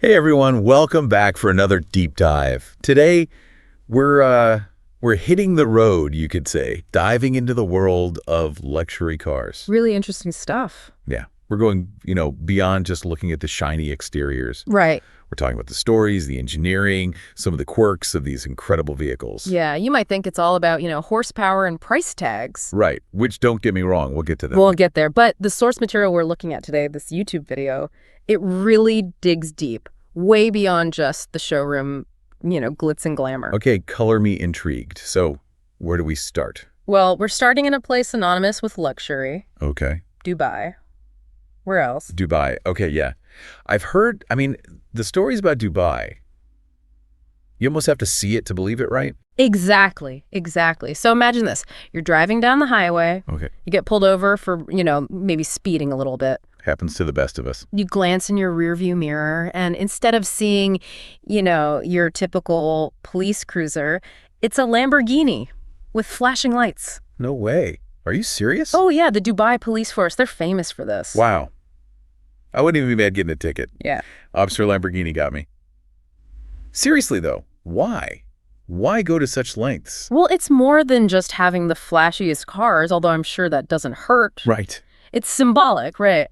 Hey everyone, welcome back for another deep dive. Today, we're hitting the road, you could say, diving into the world of luxury cars. Really interesting stuff. Yeah, we're going, beyond just looking at the shiny exteriors. Right. We're talking about the stories, the engineering, some of the quirks of these incredible vehicles. Yeah, you might think it's all about, horsepower and price tags. Right, which don't get me wrong, we'll get to that. We'll get there. But the source material we're looking at today, this YouTube video, it really digs deep, way beyond just the showroom, glitz and glamour. Okay, color me intrigued. So, where do we start? Well, we're starting in a place synonymous with luxury. Okay. Dubai. Where else? Dubai. Okay, yeah. I've heard, the stories about Dubai, you almost have to see it to believe it, right? Exactly. So imagine this. You're driving down the highway. Okay. You get pulled over for, maybe speeding a little bit. Happens to the best of us. You glance in your rearview mirror, and instead of seeing, your typical police cruiser, it's a Lamborghini with flashing lights. No way. Are you serious? Oh, yeah, the Dubai police force, they're famous for this. Wow. I wouldn't even be mad getting a ticket. Yeah. Officer Lamborghini got me. Seriously, though, why? Why go to such lengths? Well, it's more than just having the flashiest cars, although I'm sure that doesn't hurt. Right. It's symbolic, right?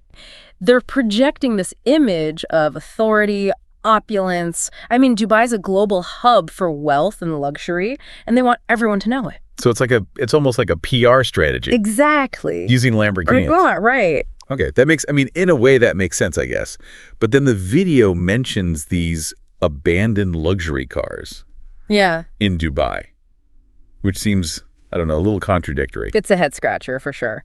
They're projecting this image of authority, opulence. Dubai's a global hub for wealth and luxury, and they want everyone to know it. So it's almost like a PR strategy. Exactly. Using Lamborghinis. Right. Okay, in a way that makes sense, I guess. But then the video mentions these abandoned luxury cars. Yeah. In Dubai, which seems, a little contradictory. It's a head scratcher for sure.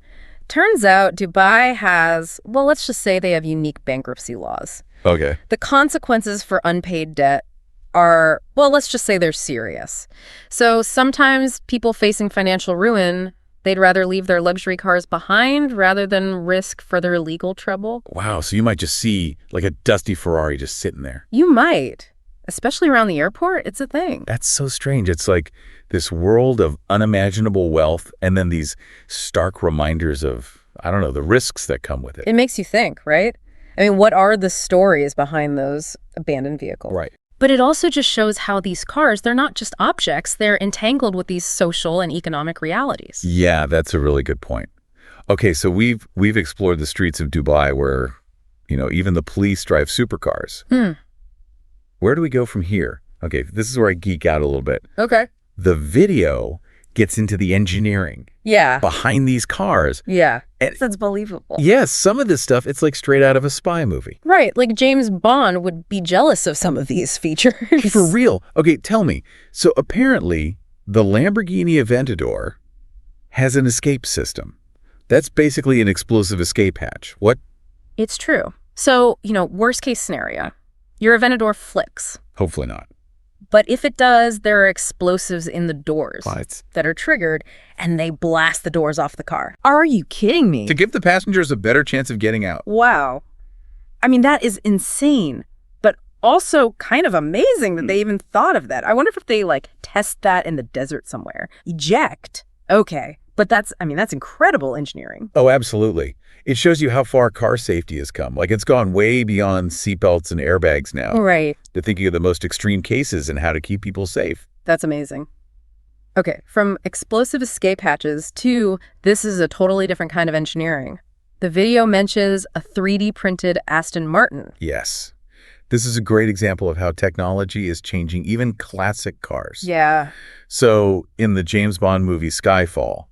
Turns out Dubai has, let's just say they have unique bankruptcy laws. Okay. The consequences for unpaid debt are, let's just say they're serious. So sometimes people facing financial ruin, they'd rather leave their luxury cars behind rather than risk further legal trouble. Wow, so you might just see like a dusty Ferrari just sitting there. You might. Especially around the airport, it's a thing. That's so strange. It's like this world of unimaginable wealth and then these stark reminders of, the risks that come with it. It makes you think, right? What are the stories behind those abandoned vehicles? Right. But it also just shows how these cars, they're not just objects, they're entangled with these social and economic realities. Yeah, that's a really good point. Okay, so we've explored the streets of Dubai where, even the police drive supercars. Where do we go from here? Okay, this is where I geek out a little bit. Okay. The video gets into the engineering. Yeah. Behind these cars. Yeah. And that's believable. Yes, some of this stuff, it's like straight out of a spy movie. Right, like James Bond would be jealous of some of these features. For real. Okay, tell me. So apparently, the Lamborghini Aventador has an escape system. That's basically an explosive escape hatch. What? It's true. So, worst case scenario. Your Aventador flicks. Hopefully not. But if it does, there are explosives in the doors that are triggered, and they blast the doors off the car. Are you kidding me? To give the passengers a better chance of getting out. Wow. That is insane, but also kind of amazing that they even thought of that. I wonder if they, test that in the desert somewhere. Eject. Okay. But that's incredible engineering. Oh, absolutely. It shows you how far car safety has come. It's gone way beyond seatbelts and airbags now. Right. To thinking of the most extreme cases and how to keep people safe. That's amazing. Okay, from explosive escape hatches to this is a totally different kind of engineering. The video mentions a 3D printed Aston Martin. Yes. This is a great example of how technology is changing even classic cars. Yeah. So in the James Bond movie Skyfall,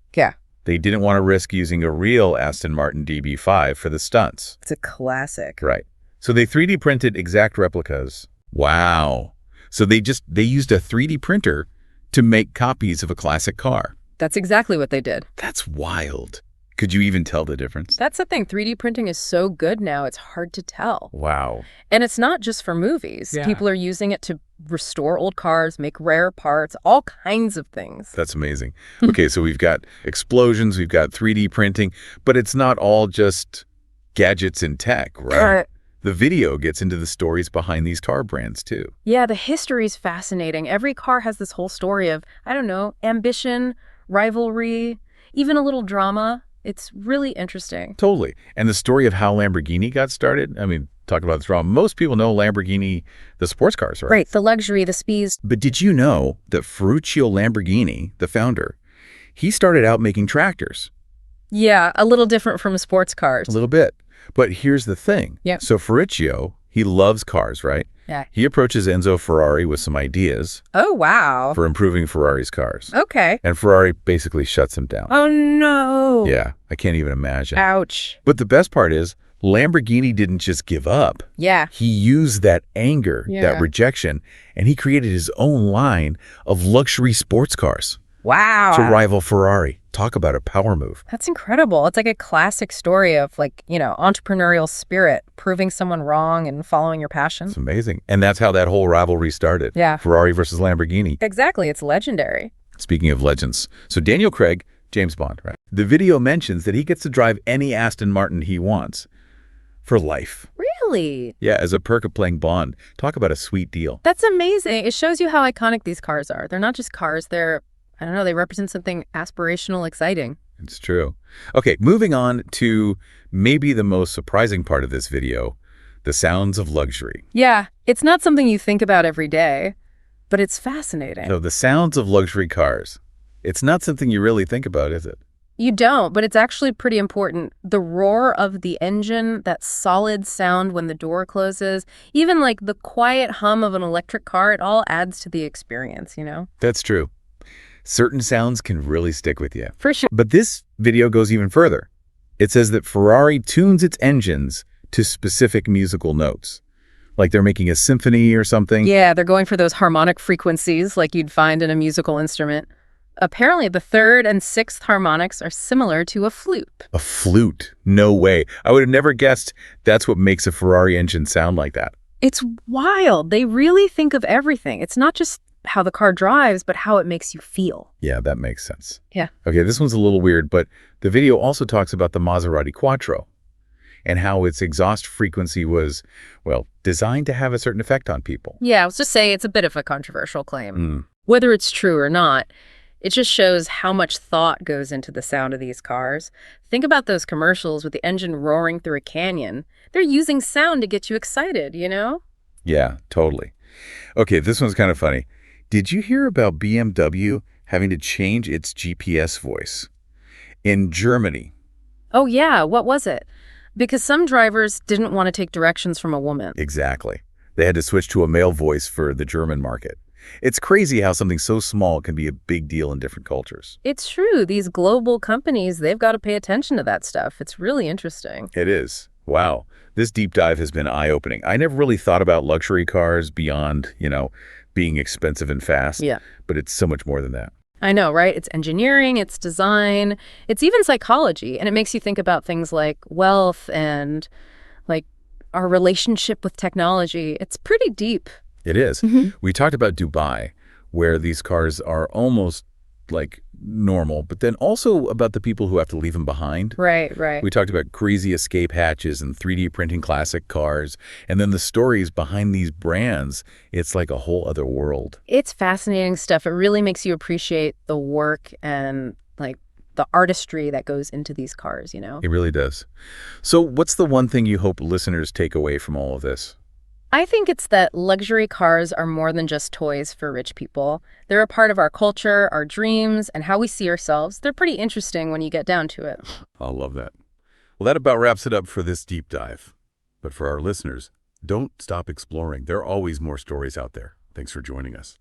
they didn't want to risk using a real Aston Martin DB5 for the stunts. It's a classic. Right. So they 3D printed exact replicas. Wow. So they used a 3D printer to make copies of a classic car. That's exactly what they did. That's wild. Could you even tell the difference? That's the thing. 3D printing is so good now, it's hard to tell. Wow. And it's not just for movies. Yeah. People are using it to restore old cars, make rare parts, all kinds of things. That's amazing. Okay, so we've got explosions, we've got 3D printing, but it's not all just gadgets and tech, right? The video gets into the stories behind these car brands, too. Yeah, the history is fascinating. Every car has this whole story of, ambition, rivalry, even a little drama. It's really interesting. Totally. And the story of how Lamborghini got started, talk about this wrong. Most people know Lamborghini, the sports cars, right? Right, the luxury, the speeds. But did you know that Ferruccio Lamborghini, the founder, he started out making tractors? Yeah, a little different from sports cars. A little bit. But here's the thing. Yep. So Ferruccio, he loves cars, right? Yeah. He approaches Enzo Ferrari with some ideas Oh, wow. for improving Ferrari's cars. Okay. And Ferrari basically shuts him down. Oh, no. Yeah, I can't even imagine. Ouch. But the best part is, Lamborghini didn't just give up. Yeah. He used that anger, that rejection, and he created his own line of luxury sports cars Wow. to rival Ferrari. Talk about a power move. That's incredible. It's like a classic story of entrepreneurial spirit, proving someone wrong and following your passion. It's amazing. And that's how that whole rivalry started. Yeah. Ferrari versus Lamborghini. Exactly. It's legendary. Speaking of legends, so Daniel Craig, James Bond, right? The video mentions that he gets to drive any Aston Martin he wants for life. Really? Yeah, as a perk of playing Bond. Talk about a sweet deal. That's amazing. It shows you how iconic these cars are. They're not just cars. They're, I don't know, they represent something aspirational, exciting. It's true. Okay, moving on to maybe the most surprising part of this video, the sounds of luxury. Yeah, it's not something you think about every day, but it's fascinating. So the sounds of luxury cars. It's not something you really think about, is it? You don't, but it's actually pretty important. The roar of the engine, that solid sound when the door closes, even like the quiet hum of an electric car, it all adds to the experience, you know? That's true. Certain sounds can really stick with you. For sure. But this video goes even further. It says that Ferrari tunes its engines to specific musical notes. Like they're making a symphony or something. Yeah, they're going for those harmonic frequencies like you'd find in a musical instrument. Apparently, the third and sixth harmonics are similar to a flute. A flute? No way. I would have never guessed that's what makes a Ferrari engine sound like that. It's wild. They really think of everything. It's not just how the car drives, but how it makes you feel. Yeah, that makes sense. Yeah. Okay, this one's a little weird, but the video also talks about the Maserati Quattro and how its exhaust frequency was, well, designed to have a certain effect on people. Yeah, I was just saying it's a bit of a controversial claim. Whether it's true or not, it just shows how much thought goes into the sound of these cars. Think about those commercials with the engine roaring through a canyon. They're using sound to get you excited, you know? Yeah, totally. Okay, this one's kind of funny. Did you hear about BMW having to change its GPS voice? In Germany. Oh, yeah. What was it? Because some drivers didn't want to take directions from a woman. Exactly. They had to switch to a male voice for the German market. It's crazy how something so small can be a big deal in different cultures. It's true. These global companies, they've got to pay attention to that stuff. It's really interesting. It is. Wow. This deep dive has been eye-opening. I never really thought about luxury cars beyond, being expensive and fast. Yeah. But it's so much more than that. I know, right? It's engineering, it's design, it's even psychology. And it makes you think about things like wealth and like our relationship with technology. It's pretty deep. It is. We talked about Dubai, where these cars are almost like normal, but then also about the people who have to leave them behind. Right, right. We talked about crazy escape hatches and 3D printing classic cars, and then the stories behind these brands. It's like a whole other world. It's fascinating stuff. It really makes you appreciate the work and like the artistry that goes into these cars, you know? It really does. So what's the one thing you hope listeners take away from all of this? I think it's that luxury cars are more than just toys for rich people. They're a part of our culture, our dreams, and how we see ourselves. They're pretty interesting when you get down to it. I love that. Well, that about wraps it up for this deep dive. But for our listeners, don't stop exploring. There are always more stories out there. Thanks for joining us.